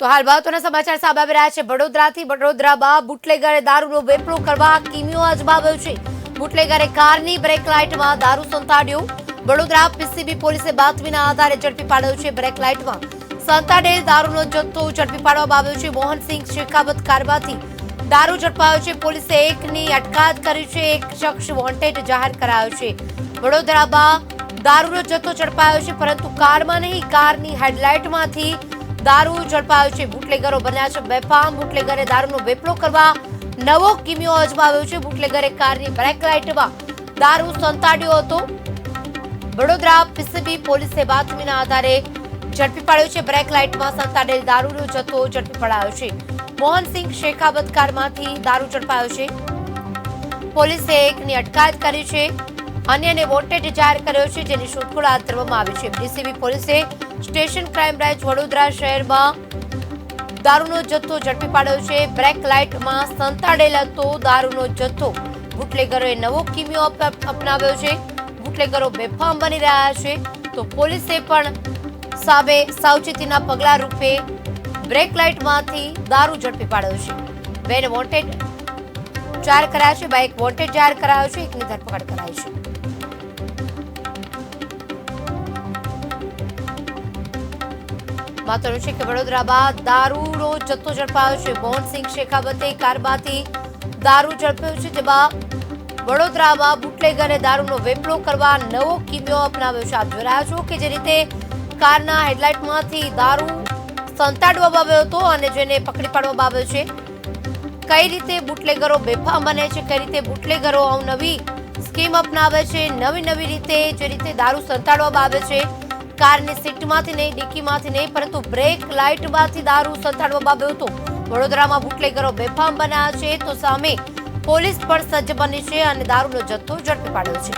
તો હાલ મહત્વના સમાચાર સામે આવી રહ્યા છે વડોદરાથી। વડોદરામાં બુટલેગરે દારૂનો વેપલો કરવા કિમિયો અજમાવ્યો છે। બુટલેગરે કારની બ્રેક લાઇટમાં દારૂ સંતાડ્યો। વડોદરા પીસીબી પોલીસે બાતમીના આધારે ઝડપી પાડ્યો છે। બ્રેક લાઇટમાં સંતાડેલ દારૂનો જથ્થો ઝડપી પાડવામાં આવ્યો છે। મોહનસિંહ શેખાવત કારમાંથી દારૂ ઝડપાયો છે। પોલીસે એકની અટકાયત કરી છે। એક શખ્સ વોન્ટેડ જાહેર કરાયો છે। વડોદરામાં દારૂનો જથ્થો ઝડપાયો છે, પરંતુ કારમાં નહીં, કારની હેડલાઇટમાંથી દારૂ ઝડપાયો છે। બુટલેગરો બન્યા છે બેફામ। બુટલેગરે દારૂનો વેપલો કરવા નવો કિમિયો અજમાવ્યો છે। બુટલેગરે કારની બ્રેક લાઇટમાં દારૂ સંતાડ્યો હતો। વડોદરા પીસીબી પોલીસે બાતમીના આધારે ઝડપી પાડ્યો છે। બ્રેક લાઇટમાં સંતાડેલ દારૂનો જથ્થો ઝડપી પડાયો છે। મોહનસિંહ શેખાવત કારમાંથી દારૂ ઝડપાયો છે। પોલીસે એકની અટકાયત કરી છે, અન્યને વોન્ટેડ જાહેર કર્યો છે, જેની શોધખોળ હાથ ધરવામાં આવી છે। ડીસીબી પોલીસે સ્ટેશન ક્રાઇમ બ્રાન્ચ વડોદરા શહેરમાં દારૂનો જથ્થો ઝડપી પાડ્યો છે। બ્રેક લાઇટમાં સંતાડેલ હતો દારૂનો જથ્થો। બુટલેગરોએ નવો કિમિયો અપનાવ્યો છે। બુટલેગરો બેફામ બની રહ્યા છે, તો પોલીસે પણ સામે સાવચેતીના પગલા રૂપે બ્રેક લાઇટમાંથી દારૂ ઝડપી પાડ્યો છે। બેને વોન્ટેડ જાહેર કરાયા છે, બાઇક વોન્ટેડ જાહેર કરાયો છે, એકની ધરપકડ કરાઈ છે। મહત્વનું છે કે વડોદરામાં દારૂનો જથ્થો ઝડપાયો છે। મોહનસિંહ શેખાવતે કારમાંથી દારૂ ઝડપ્યો છે, જેમાં વડોદરામાં બુટલેગરે દારૂનો વેપલો કરવા નવો કિમિયો અપનાવ્યો છે। આપ જોઈ રહ્યા છો કે જે રીતે કારના હેડલાઇટમાંથી દારૂ સંતાડવામાં આવ્યો હતો અને જેને પકડી પાડવામાં આવ્યો છે। કઈ રીતે બુટલેગરો બેફામ બને છે, કઈ રીતે બુટલેગરો અવનવી સ્કીમ અપનાવે છે, નવી રીતે જે રીતે દારૂ સંતાડવામાં આવે છે, કારની સીટમાંથી નહીં, ડિક્કીમાંથી નહીં, પરંતુ બ્રેક લાઇટમાંથી દારૂ સંતાડવામાં આવ્યો હતો। વડોદરામાં બુટલેગરો બેફામ બન્યા છે, તો સામે પોલીસ પણ સજ્જ બની છે અને દારૂનો જથ્થો ઝડપી પાડ્યો છે।